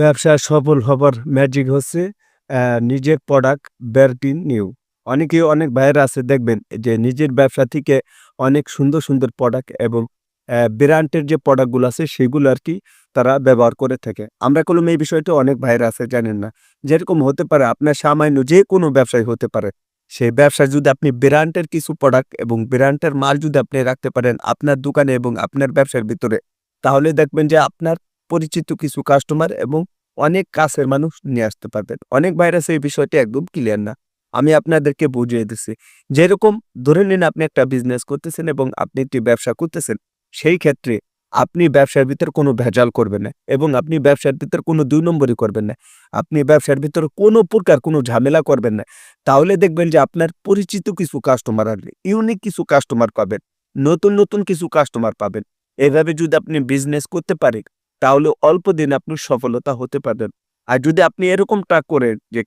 ব্যবসা সফল হবার ম্যাজিক হচ্ছে নিজের প্রোডাক্ট ব্র্যান্ডিং নিউ। অনেক ভাইয়েরা আছে দেখবেন যে নিজের ব্যবসা থেকে অনেক সুন্দর, সুন্দর প্রোডাক্ট এবং ব্র্যান্ডের যে প্রোডাক্টগুলো আছে সেগুলো আরকি তারা ব্যবহার করে থাকে। আমরা কলম এই বিষয়টা অনেক ভাইয়েরা আছে জানেন না। যেরকম হতে পারে আপনার সামান্য যেকোনো ব্যবসায় হতে পারে। সেই ব্যবসায় যদি আপনি ব্র্যান্ডের কিছু প্রোডাক্ট এবং ব্র্যান্ডের মাল যদি আপনি রাখতে পারেন আপনার দোকানে এবং আপনার ব্যবসার ভিতরে, তাহলে দেখবেন যে আপনার পরিচিত কিছু কাস্টমার এবং অনেক কাছের মানুষ নিয়ে আসতে পারবেন। অনেক ভাইরাস এই বিষয়টি একদম ক্লিয়ার না। আমি আপনাদেরকে বুঝিয়ে দিচ্ছি। যেরকম ধরে নিন আপনি একটা বিজনেস করতেছেন এবং আপনি একটি ব্যবসা করতেছেন। সেই ক্ষেত্রে আপনি ব্যবসার ভিতর কোনো ভেজাল করবেন না এবং আপনি ব্যবসার ভিতর কোনো ২ নম্বরি করবেন না। আপনি ব্যবসার ভিতর কোনো প্রকার কোনো ঝামেলা করবেন না। তাহলে দেখবেন যে আপনার পরিচিত কিছু কাস্টমার আসবে। ইউনিক কিছু কাস্টমার পাবেন। নতুন, নতুন কিছু কাস্টমার পাবেন। এভাবে যদি আপনি বিজনেস করতে পারেন তাহলে অল্প দিনে আপনি সফলতা হতে পারবেন। আর যদি আপনি এরকমটা করেন যে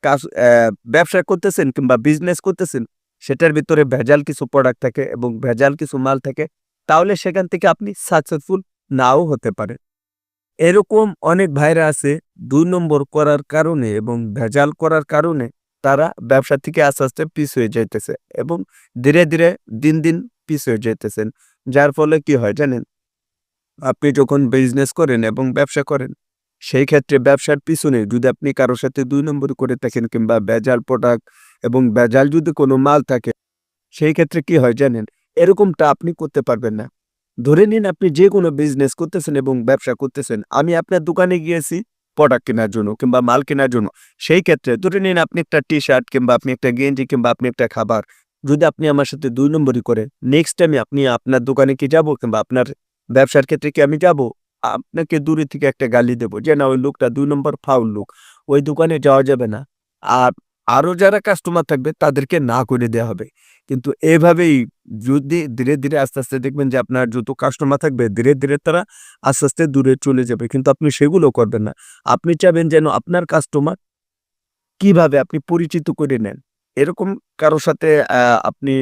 ব্যবসা করতেছেন কিংবা বিজনেস করতেছেন, সেটার ভিতরে ভেজাল কিছু প্রোডাক্ট থাকে এবং ভেজাল কিছু মাল থাকে, তাহলে সেখান থেকে আপনি সাকসেসফুল নাও হতে পারেন। এরকম অনেক ভাইরা আছে ২ নম্বর করার কারণে এবং ভেজাল করার কারণে তারা ব্যবসা থেকে আস্তে, আস্তে পিছ হয়ে যাইতেছে এবং ধীরে, ধীরে দিন, দিন পিছ হয়ে যাইতেছেন। যার ফলে কি হয় জানেন? আপনি যখন বিজনেস করেন এবং ব্যবসা করেন, সেই ক্ষেত্রে ব্যবসার পিছনে যদি আপনি কারো সাথে ২ নম্বরি করে থাকেন কিংবা ভেজাল প্রোডাক্ট এবং ভেজাল যদি কোনো মাল থাকে, সেই ক্ষেত্রে কি হয় জানেন? এরকমটা আপনি করতে পারবেন না। ধরে নিন আপনি যেকোনো বিজনেস করতেছেন এবং ব্যবসা করতেছেন। আমি আপনার দোকানে গিয়েছি প্রোডাক্ট কেনার জন্য কিংবা মাল কেনার জন্য। সেই ক্ষেত্রে ধরে নিন আপনি একটা টি-শার্ট কিংবা আপনি একটা গেঞ্জি কিংবা আপনি একটা খাবার যদি আপনি আমার সাথে ২ নম্বরি করেন, নেক্সট টাইমে আপনি আপনার দোকানে কি যাবো কিংবা আপনার ব্যবসার ক্ষেত্রে কি আমি যাবো? আপনাকে দূরে থেকে একটা গালি দেব যে, "না ওই লোকটা ২ নম্বর ফাউল লোক। ওই দোকানে যাওয়া যাবে না।" আর আরো যারা কাস্টমার থাকবে তাদেরকে না করে দেয়া হবে। কিন্তু এভাবেই যদি ধীরে, ধীরে আস্তে, আস্তে দেখবেন যে আপনার যত কাস্টমার থাকবে ধীরে, ধীরে তারা আস্তে, আস্তে দূরে চলে যাবে। কিন্তু আপনি সেগুলো করবেন না। আপনি চাবেন যেন আপনার কাস্টমার কিভাবে আপনি পরিচিত করে নেন। এরকম কারো সাথে আপনি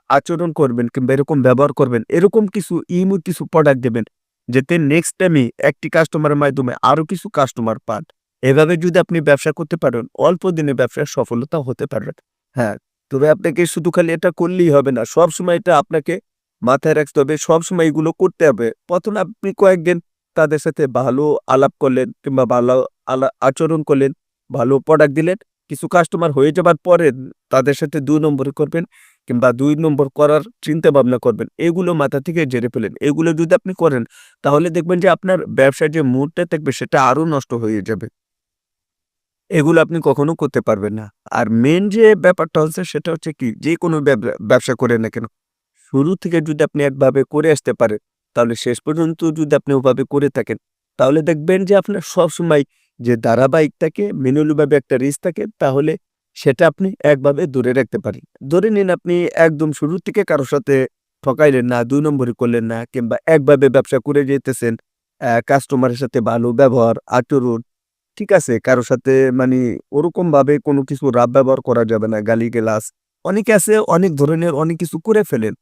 আচরণ করবেন কিংবা এরকম ব্যবহার করবেন। এরকম কিছু ইউনিক কিছু প্রোডাক্ট দেবেন। যাতে নেক্সট টাইমে একটি কাস্টমারের মাধ্যমে আরো কিছু কাস্টমার পান। এভাবে যদি আপনি ব্যবসা করতে পারেন, অল্প দিনে ব্যবসায় সফলতা হতে পারবেন। হ্যাঁ, তবে আপনাকে শুধু খালি এটা করলেই হবে না। সবসময় এটা আপনাকে মাথায় রাখতে হবে। সবসময় এগুলো করতে হবে। ১ম এ আপনি কয়েকদিন তাদের সাথে ভালো আলাপ করলেন কিংবা ভালো আচরণ করলেন, ভালো প্রোডাক্ট দিলেন। কিছু কাস্টমার হয়ে যাবার পরে তাদের সাথে ২ নম্বরি করবেন কিংবা ২ নম্বর করার চিন্তা ভাবনা করবেন। এগুলো মাথা থেকে ঝেড়ে ফেলেন। এগুলো যদি আপনি করেন তাহলে দেখবেন যে আপনার ব্যবসার যে মুডটা থাকবে সেটা আরো নষ্ট হয়ে যাবে। এগুলো আপনি কখনো করতে পারবেন না। আর মেইন যে ব্যাপারটা হচ্ছে সেটা হচ্ছে কি যেকোনো ব্যবসা করেন না কেন, শুরু থেকে যদি আপনি একভাবে করে আসতে পারেন, তাহলে শেষ পর্যন্ত যদি আপনি ওভাবে করে থাকেন, তাহলে দেখবেন যে আপনার সবসময় যে ধারাবাহিক থাকে, মেনুলিভাবে একটা রিস্ক থাকে, তাহলে সেটা আপনি একভাবে ধরে রাখতে পারেন। ধরে নিন আপনি একদম শুরু থেকে কারো সাথে ঠকাইলেন না, ২ নম্বরি করলেন না কিংবা একভাবে ব্যবসা করে যেতেছেন, কাস্টমারের সাথে ভালো ব্যবহার, আচরণ ঠিক আছে? কারো সাথে মানি ওরকমভাবে কোনো কিছু রাফ ব্যবহার করা যাবে না, গালি-গালাজ। অনেকে আছে অনেক ধরনের অনেক কিছু করে ফেলেন।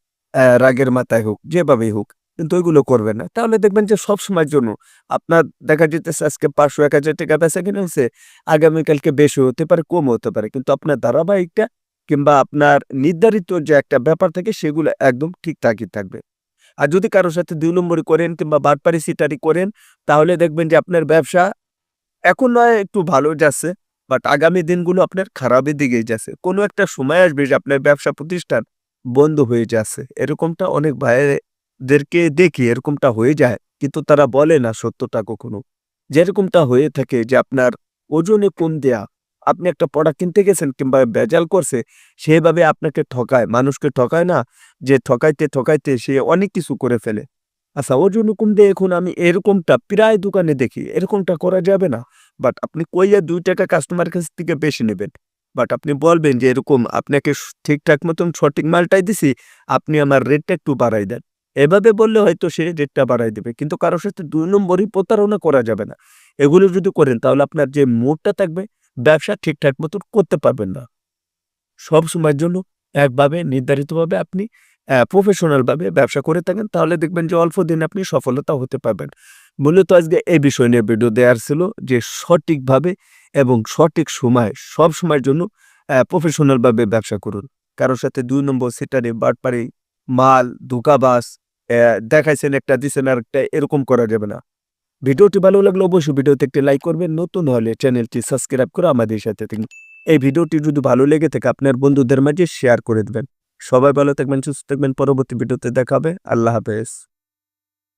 রাগের মাথায় হোক, যেভাবেই হোক। কিন্তু ওইগুলো করবেন না। তাহলে দেখবেন যে সবসময়ের জন্য আপনার দেখা যাইতেছে আজকে ৳৫০০-১,০০০ বেচা-কিনা হইছে, আগামীকালকে বেশিও হতে পারে, কমও হতে পারে। কিন্তু আপনার ধারাবাহিকটা কিংবা আপনার নির্ধারিত যে একটা ব্যাপার থাকে সেগুলো একদম ঠিকঠাকই থাকবে। আর যদি কারো সাথে ২ নম্বরি করেন কিংবা বাটপারি, সিটারি করেন, তাহলে দেখবেন যে আপনার ব্যবসা এখন নয় একটু ভালো যাচ্ছে, বাট আগামী দিনগুলো আপনার খারাপের দিকেই যাচ্ছে। কোনো একটা সময় আসবে যে আপনার ব্যবসা প্রতিষ্ঠান বন্ধ হয়ে যাচ্ছে। এরকমটা অনেক ভাইদেরকে দেখি এরকমটা হয়ে যায়। কিন্তু তারা বলে না সত্যটা কখনো। যেরকমটা হয়ে থাকে যে আপনার ওজনে কম দেয়া। আপনি একটা প্রোডাক্ট কিনতে গেছেন কিংবা ভেজাল করছে, সেভাবে আপনাকে ঠকায়। মানুষকে ঠকায় না? যে ঠকাইতে, ঠকাইতে সে অনেক কিছু করে ফেলে। আচ্ছা ওজন কম দিয়ে এখন আমি এরকমটা প্রায় দোকানে দেখি। এরকমটা করা যাবে না। বাট আপনি কইয়া ৳২ কাস্টমারের কাছ থেকে বেশি নিবেন। বাট আপনি বলবেন যে এরকম আপনাকে ঠিকঠাক মতন সঠিক মালটাই দিছি, আপনি আমার রেটটা একটু বাড়ায় দেন। এভাবে বললে হয়তো সে রেটটা বাড়ায় দিবে। কিন্তু কারো সাথে ২ নম্বরই প্রতারণা করা যাবে না। এগুলো যদি করেন তাহলে আপনার যে মুডটা থাকবে, ব্যবসা ঠিকঠাক মতন করতে পারবেন না। সবসময়ের জন্য একভাবে নির্ধারিতভাবে আপনি প্রফেশনালভাবে ব্যবসা করে থাকেন তাহলে দেখবেন যে অল্প দিনে আপনি সফলতা হতে পারবেন। মূলত আজকে এই বিষয় নিয়ে ভিডিও দেওয়ার ছিল যে সঠিকভাবে এবং সঠিক সময় সব সময়ের জন্য প্রফেশনালভাবে ব্যবসা করুন। কারোর সাথে ২ নম্বর সিটারি, বাটপারি, মাল, ধোঁকাবাজ, দেখাইছেন একটা দিছেন আরেকটা, এরকম করা যাবে না। ভিডিওটি ভালো লাগলে অবশ্যই ভিডিওতে একটি লাইক করবেন। নতুন হলে চ্যানেলটি সাবস্ক্রাইব করে আমাদের সাথে থাকুন। এই ভিডিওটি যদি ভালো লেগে থাকে আপনার বন্ধুদের মাঝে শেয়ার করে দেবেন। সবাই ভালো থাকবেন, সুস্থ থাকবেন। পরবর্তী ভিডিওতে দেখা হবে। আল্লাহ হাফেজ।